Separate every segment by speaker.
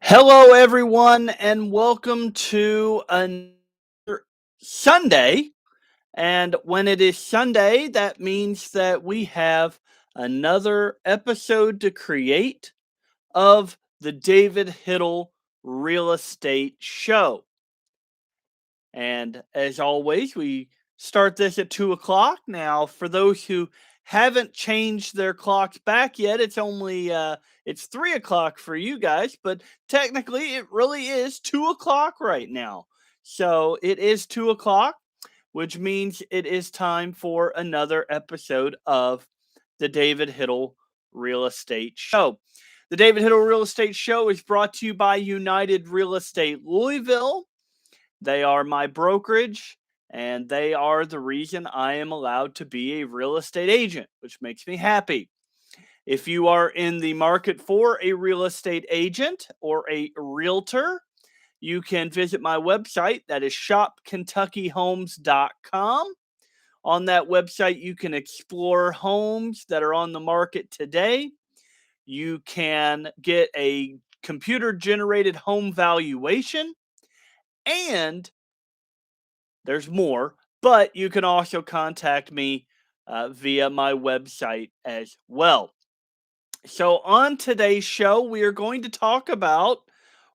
Speaker 1: Hello, everyone, and welcome to another Sunday. And when it is Sunday, that means that we have another episode to create of the David Hittle Real Estate Show. And as always, we start this at 2 o'clock. Now, for those who haven't changed their clocks back yet, it's 3 o'clock for you guys, but technically it really is 2 o'clock right now. So it is 2 o'clock, which means it is time for another episode of the David Hittle Real Estate Show. The David Hittle Real Estate Show is brought to you by United Real Estate Louisville. They are my brokerage, and they are the reason I am allowed to be a real estate agent, which makes me happy. If you are in the market for a real estate agent or a realtor, you can visit my website. That is shopkentuckyhomes.com. On that website, you can explore homes that are on the market today. You can get a computer generated home valuation, and there's more, but you can also contact me via my website as well. So, on today's show, we are going to talk about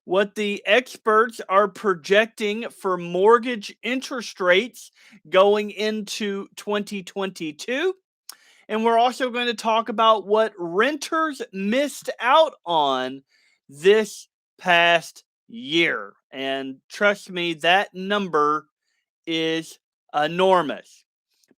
Speaker 1: what the experts are projecting for mortgage interest rates going into 2022. And we're also going to talk about what renters missed out on this past year. And trust me, that number is enormous.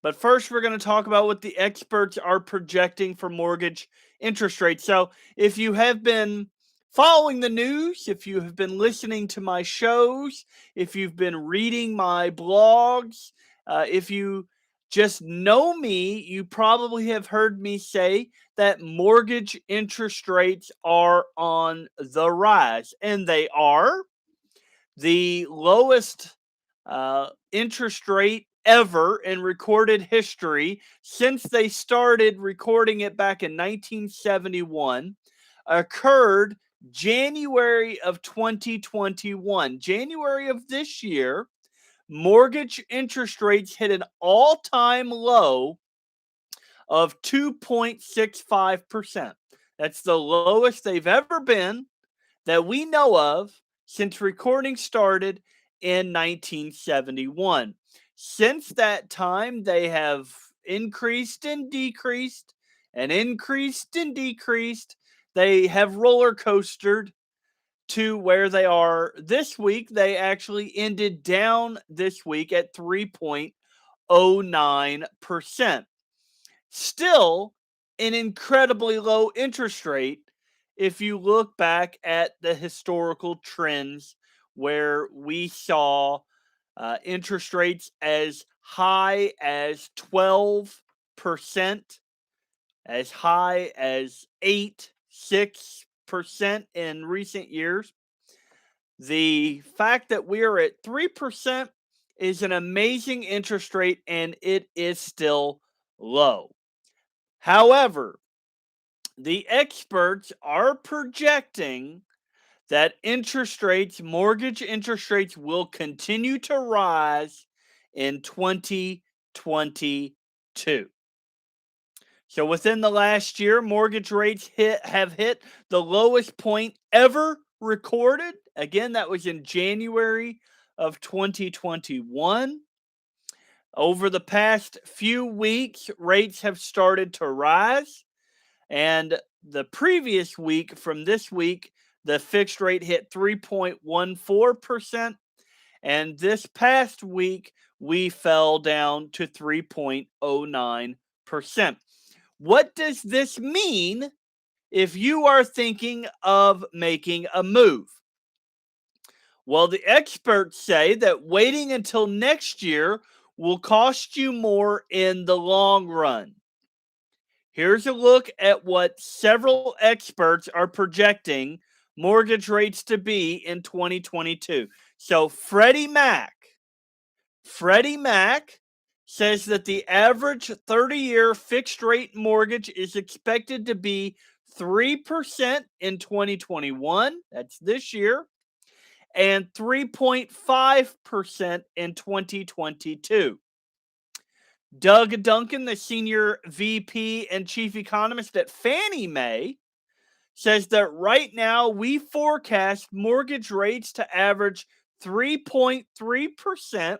Speaker 1: But first, we're going to talk about what the experts are projecting for mortgage interest rates. So, if you have been following the news, if you have been listening to my shows, if you've been reading my blogs, if you just know me, you probably have heard me say that mortgage interest rates are on the rise, and they are. The lowest interest rate ever in recorded history since they started recording it back in 1971 occurred January of 2021. January of this year, mortgage interest rates hit an all-time low of 2.65%. That's the lowest they've ever been that we know of since recording started in 1971. Since that time, they have increased and decreased and increased and decreased. They have roller coastered to where they are this week. They actually ended down this week at 3.09%. Still an incredibly low interest rate if you look back at the historical trends where we saw interest rates as high as 12%, as high as 6% in recent years. The fact that we are at 3% is an amazing interest rate, and it is still low. However, the experts are projecting that mortgage interest rates, will continue to rise in 2022. So within the last year, mortgage rates have hit the lowest point ever recorded. Again, that was in January of 2021. Over the past few weeks, rates have started to rise. And the previous week, from this week, the fixed rate hit 3.14%. And this past week, we fell down to 3.09%. What does this mean if you are thinking of making a move? Well, the experts say that waiting until next year will cost you more in the long run. Here's a look at what several experts are projecting mortgage rates to be in 2022. So Freddie Mac says that the average 30-year fixed rate mortgage is expected to be 3% in 2021, that's this year, and 3.5% in 2022. Doug Duncan, the senior VP and chief economist at Fannie Mae, says that right now we forecast mortgage rates to average 3.3%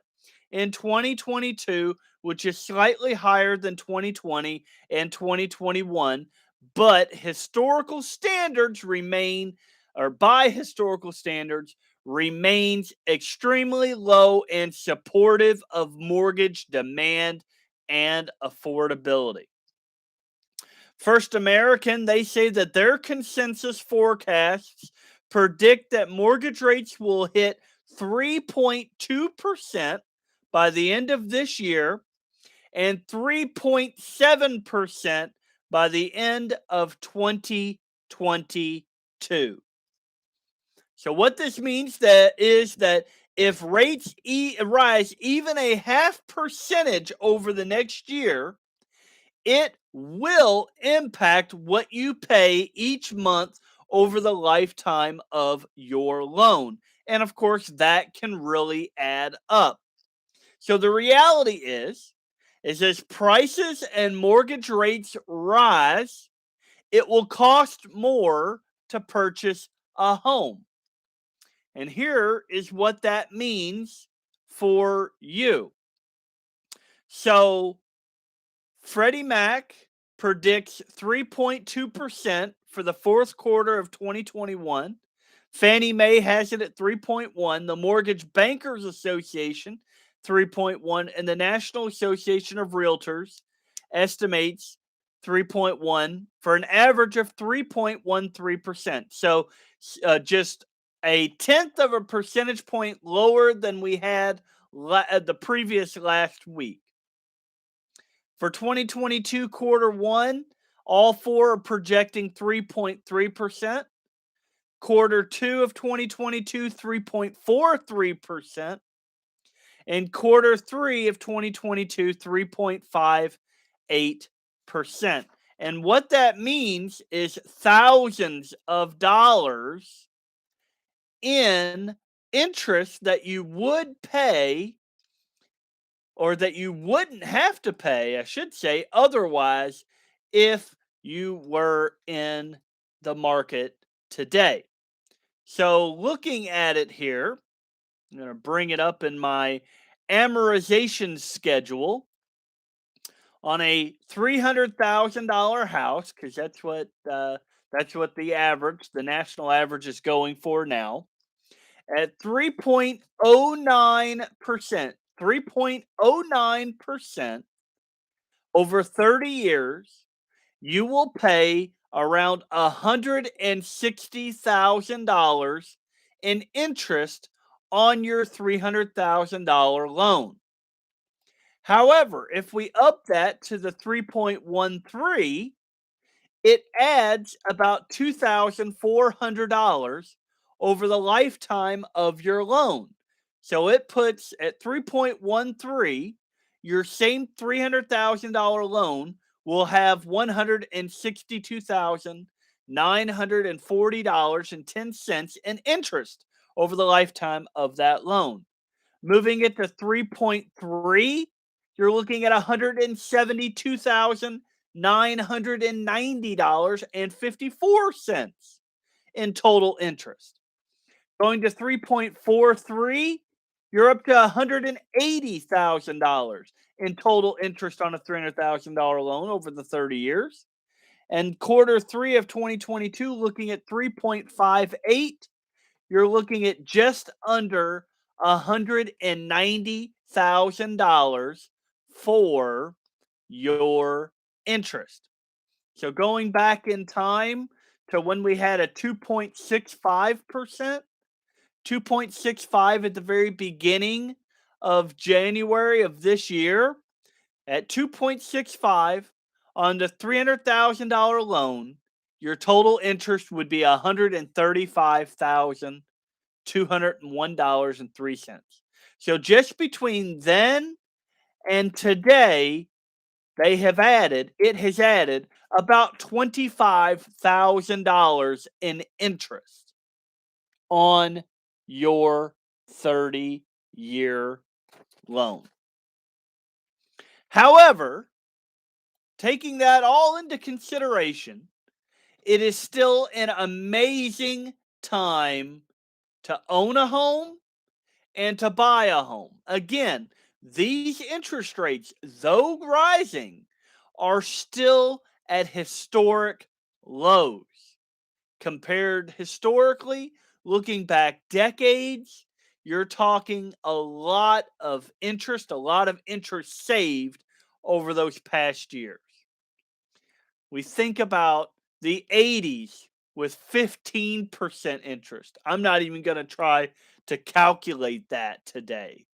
Speaker 1: in 2022, which is slightly higher than 2020 and 2021. But historical standards remain, or by historical standards, remains extremely low and supportive of mortgage demand and affordability. First American, they say that their consensus forecasts predict that mortgage rates will hit 3.2% by the end of this year and 3.7% by the end of 2022. So what this means that is that if rates rise even a half percentage over the next year, it will impact what you pay each month over the lifetime of your loan. And of course, that can really add up. So the reality is as prices and mortgage rates rise, it will cost more to purchase a home. And here is what that means for you. So Freddie Mac predicts 3.2% for the fourth quarter of 2021. Fannie Mae has it at 3.1. The Mortgage Bankers Association 3.1, and the National Association of Realtors estimates 3.1 for an average of 3.13%. So just a tenth of a percentage point lower than we had the previous last week. For 2022 quarter one, all four are projecting 3.3%. Quarter two of 2022, 3.43%. And quarter three of 2022, 3.58%. And what that means is thousands of dollars in interest that you would pay, or that you wouldn't have to pay, I should say, otherwise, if you were in the market today. So, looking at it here, I'm going to bring it up in my amortization schedule on a $300,000 house, because that's what the national average is going for now, at 3.09%. 3.09% over 30 years, you will pay around $160,000 in interest on your $300,000 loan. However, if we up that to the 3.13, it adds about $2,400 over the lifetime of your loan. So it puts at 3.13, your same $300,000 loan will have $162,940.10 in interest over the lifetime of that loan. Moving it to 3.3, you're looking at $172,990.54 in total interest. Going to 3.43, you're up to $180,000 in total interest on a $300,000 loan over the 30 years. And quarter three of 2022, looking at 3.58, you're looking at just under $190,000 for your interest. So going back in time to when we had a 2.65%, 2.65 at the very beginning of January of this year, at 2.65 on the $300,000 loan, your total interest would be $135,201.03. So just between then and today, it has added about $25,000 in interest on your 30-year loan. However, taking that all into consideration, it is still an amazing time to own a home and to buy a home. Again, these interest rates, though rising, are still at historic lows. Compared historically, looking back decades, you're talking a lot of interest saved over those past years. We think about the 80s with 15% interest. I'm not even going to try to calculate that today.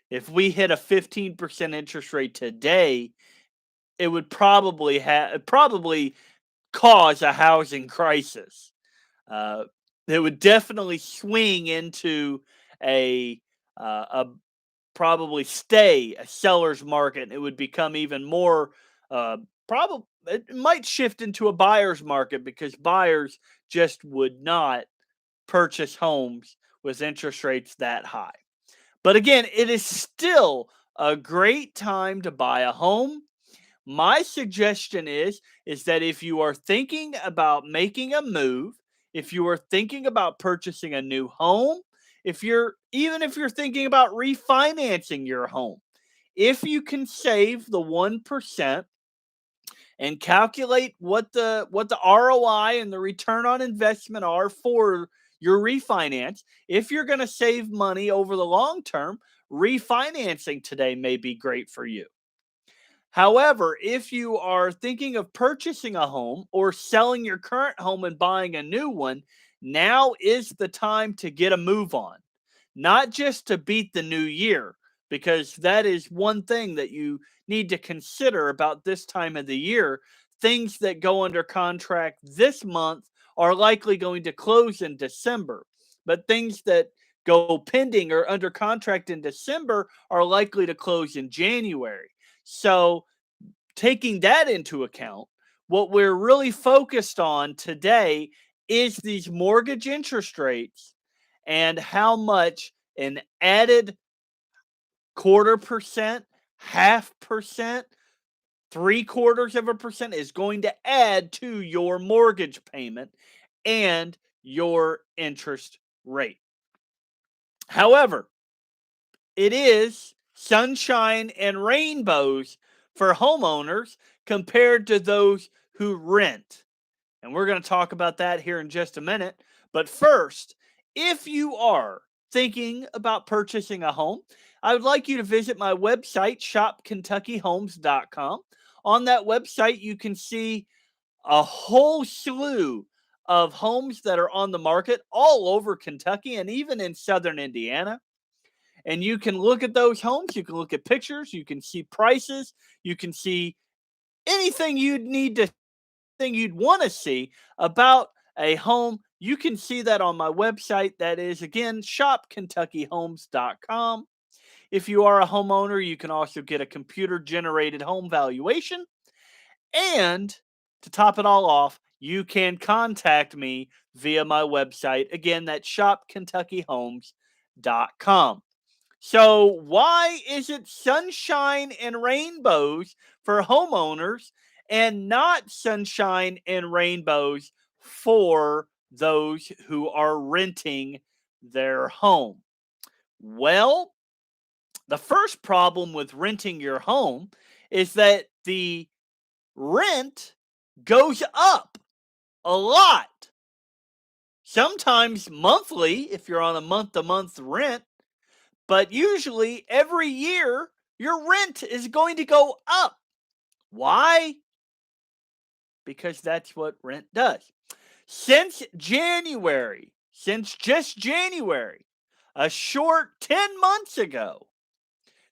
Speaker 1: If we hit a 15% interest rate today, it would probably cause a housing crisis. Uh, it would definitely swing into a a probably stay a seller's market. And it would become even more probably it might shift into a buyer's market because buyers just would not purchase homes with interest rates that high. But again, it is still a great time to buy a home. My suggestion is that if you are thinking about making a move, if you are thinking about purchasing a new home, if you're thinking about refinancing your home, if you can save the 1% and calculate what the ROI and the return on investment are for your refinance, if you're going to save money over the long term, refinancing today may be great for you. However, if you are thinking of purchasing a home or selling your current home and buying a new one, now is the time to get a move on. Not just to beat the new year, because that is one thing that you need to consider about this time of the year. Things that go under contract this month are likely going to close in December, but things that go pending or under contract in December are likely to close in January. So, taking that into account, what we're really focused on today is these mortgage interest rates and how much an added 1/4%, 0.5%, 0.75% is going to add to your mortgage payment and your interest rate. However, it is sunshine and rainbows for homeowners compared to those who rent. And we're going to talk about that here in just a minute. But first, if you are thinking about purchasing a home, I would like you to visit my website, shopkentuckyhomes.com. On that website, you can see a whole slew of homes that are on the market all over Kentucky and even in southern Indiana. And you can look at those homes, you can look at pictures, you can see prices, you can see anything you'd want to see about a home. You can see that on my website. That is again shopkentuckyhomes.com. If you are a homeowner, you can also get a computer generated home valuation. And to top it all off, you can contact me via my website. Again, that's shopkentuckyhomes.com. So, why is it sunshine and rainbows for homeowners and not sunshine and rainbows for those who are renting their home? Well, the first problem with renting your home is that the rent goes up a lot. Sometimes monthly if you're on a month to month rent, but usually every year your rent is going to go up. Why? Because that's what rent does. Since just January, a short 10 months ago,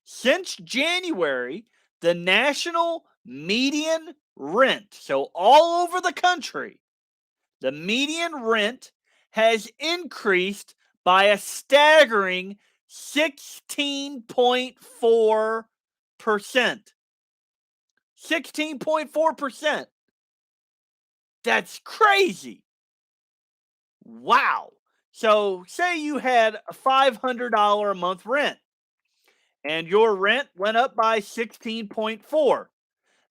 Speaker 1: since January, the national median rent, so all over the country, the median rent has increased by a staggering 16.4%. 16.4%. That's crazy. Wow. So, say you had a $500 a month rent and your rent went up by 16.4.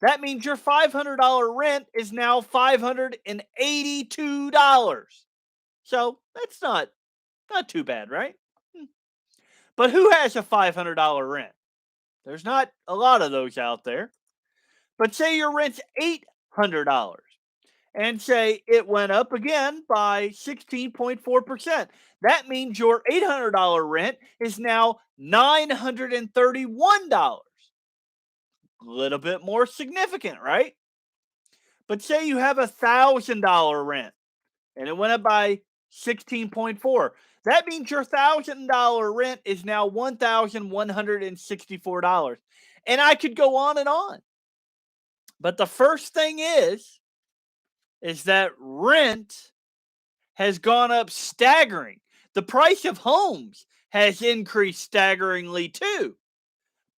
Speaker 1: That means your $500 rent is now $582. So, that's not too bad, right? But who has a $500 rent? There's not a lot of those out there. But say your rent's $800 and say it went up again by 16.4%. That means your $800 rent is now $931. A little bit more significant, right? But say you have a $1,000 rent and it went up by 16.4. That means your $1,000 rent is now $1,164. And I could go on and on. But the first thing is that rent has gone up staggering. The price of homes has increased staggeringly too.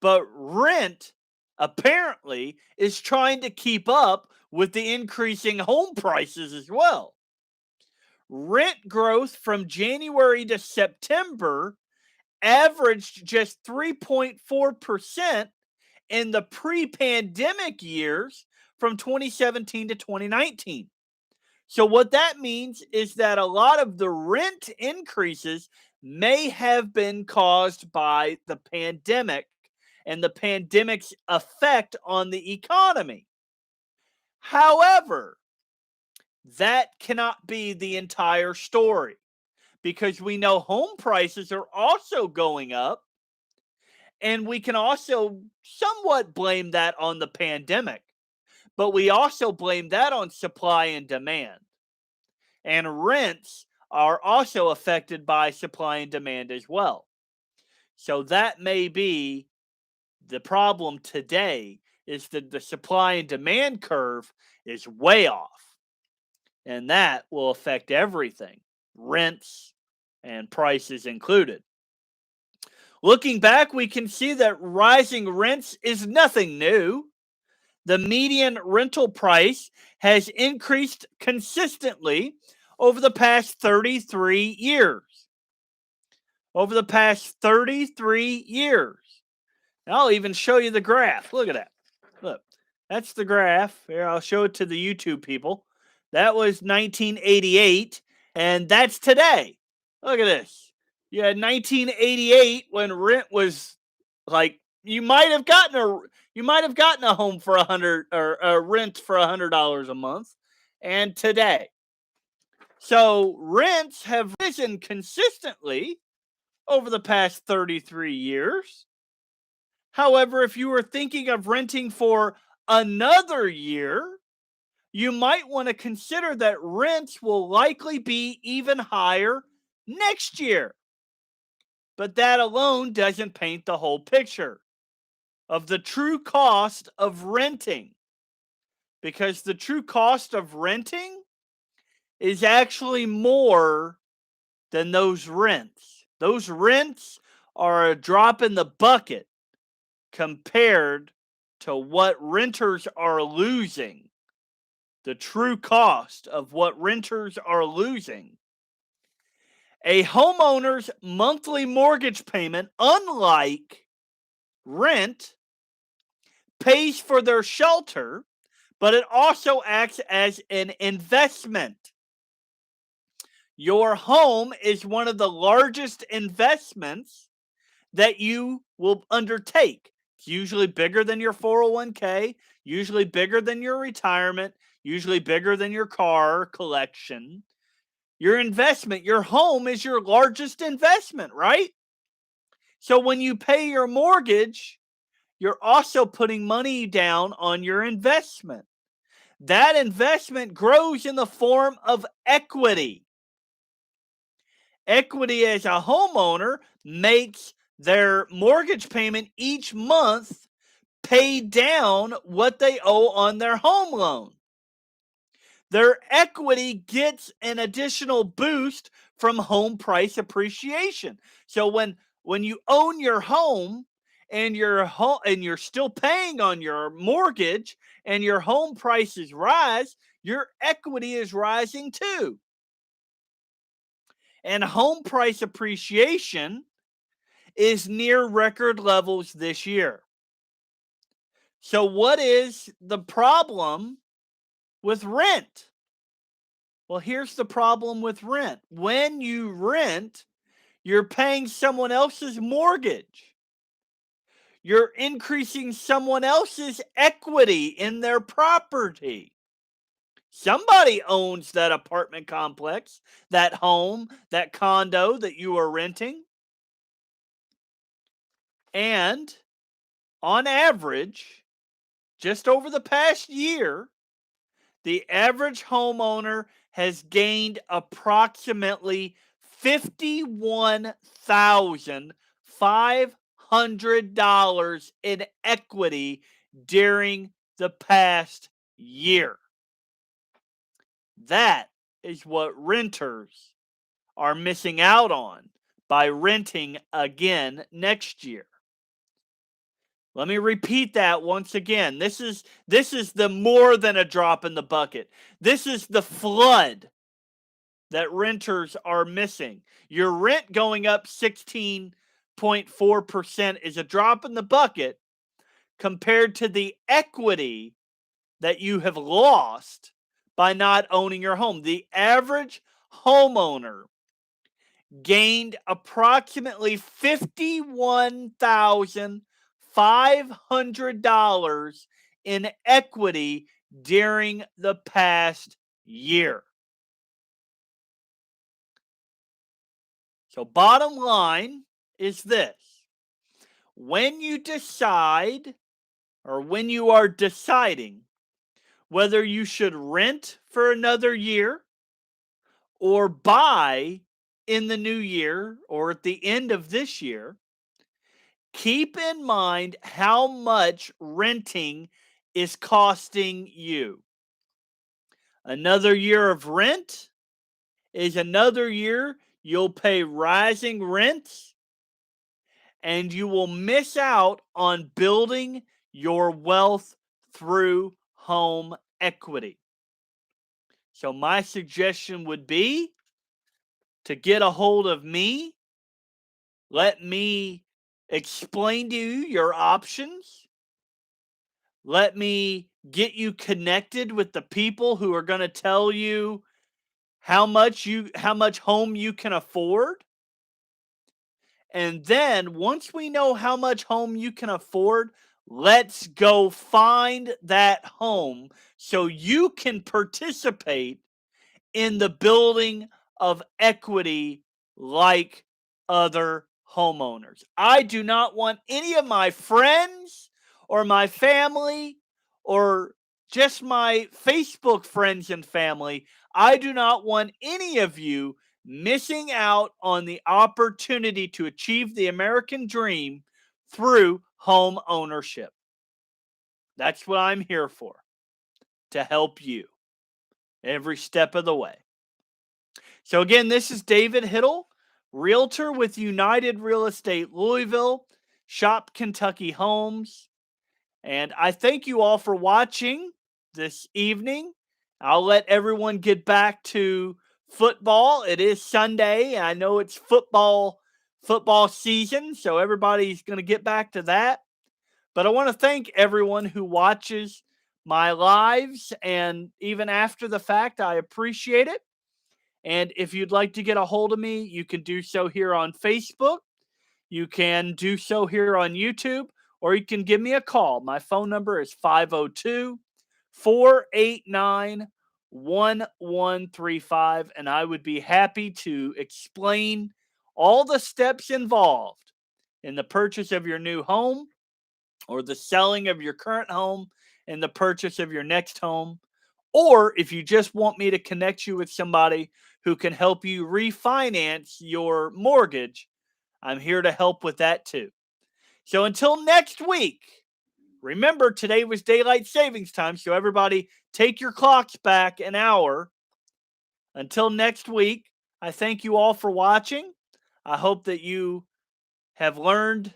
Speaker 1: But rent apparently is trying to keep up with the increasing home prices as well. Rent growth from January to September averaged just 3.4% in the pre-pandemic years from 2017 to 2019. So what that means is that a lot of the rent increases may have been caused by the pandemic and the pandemic's effect on the economy. However, that cannot be the entire story because we know home prices are also going up, and we can also somewhat blame that on the pandemic, but we also blame that on supply and demand. And rents are also affected by supply and demand as well. So that may be the problem today, is that the supply and demand curve is way off. And that will affect everything, rents and prices included. Looking back, we can see that rising rents is nothing new. The median rental price has increased consistently over the past 33 years. Over the past 33 years. And I'll even show you the graph. Look at that. Look, that's the graph. Here, I'll show it to the YouTube people. That was 1988, and that's today. Look at this. You had 1988 when rent was like you might have gotten a home for $100 or a rent for $100 a month, and today. So rents have risen consistently over the past 33 years. However, if you were thinking of renting for another year, you might want to consider that rents will likely be even higher next year. But that alone doesn't paint the whole picture of the true cost of renting. Because the true cost of renting is actually more than those rents. Those rents are a drop in the bucket compared to what renters are losing. The true cost of what renters are losing. A homeowner's monthly mortgage payment, unlike rent, pays for their shelter, but it also acts as an investment. Your home is one of the largest investments that you will undertake. It's usually bigger than your 401k, usually bigger than your retirement, usually bigger than your car collection. Your investment, your home is your largest investment, right? So when you pay your mortgage, you're also putting money down on your investment. That investment grows in the form of equity. Equity as a homeowner makes their mortgage payment each month pay down what they owe on their home loan. Their equity gets an additional boost from home price appreciation. So when you own your home and you're still paying on your mortgage and your home prices rise, your equity is rising too. And home price appreciation is near record levels this year. So what is the problem with rent? Well, here's the problem with rent. When you rent, you're paying someone else's mortgage. You're increasing someone else's equity in their property. Somebody owns that apartment complex, that home, that condo that you are renting. And on average, just over the past year, the average homeowner has gained approximately $51,500 in equity during the past year. That is what renters are missing out on by renting again next year. Let me repeat that once again. This is the more than a drop in the bucket. This is the flood that renters are missing. Your rent going up 16.4% is a drop in the bucket compared to the equity that you have lost by not owning your home. The average homeowner gained approximately $51,500 in equity during the past year. So bottom line is this. When you decide, or when you are deciding whether you should rent for another year or buy in the new year or at the end of this year, keep in mind how much renting is costing you. Another year of rent is another year you'll pay rising rents, and you will miss out on building your wealth through home equity. So my suggestion would be to get a hold of me. Let me explain to you your options. Let me get you connected with the people who are going to tell you how much home you can afford. And then once we know how much home you can afford, let's go find that home so you can participate in the building of equity like other homeowners. I do not want any of my friends or my family or just my Facebook friends and family. I do not want any of you missing out on the opportunity to achieve the American dream through home ownership. That's what I'm here for, to help you every step of the way. So again, this is David Hittle, Realtor with United Real Estate Louisville, Shopkentuckyhomes. And I thank you all for watching this evening. I'll let everyone get back to football. It is Sunday. I know it's football season, so everybody's going to get back to that. But I want to thank everyone who watches my lives, and even after the fact, I appreciate it. And if you'd like to get a hold of me, you can do so here on Facebook. You can do so here on YouTube, or you can give me a call. My phone number is 502-489-1135, and I would be happy to explain all the steps involved in the purchase of your new home or the selling of your current home and the purchase of your next home. Or if you just want me to connect you with somebody who can help you refinance your mortgage, I'm here to help with that too. So until next week, remember today was daylight savings time, so everybody take your clocks back an hour. Until next week, I thank you all for watching. I hope that you have learned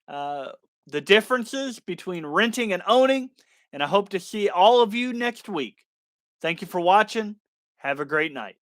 Speaker 1: uh, the differences between renting and owning. And I hope to see all of you next week. Thank you for watching. Have a great night.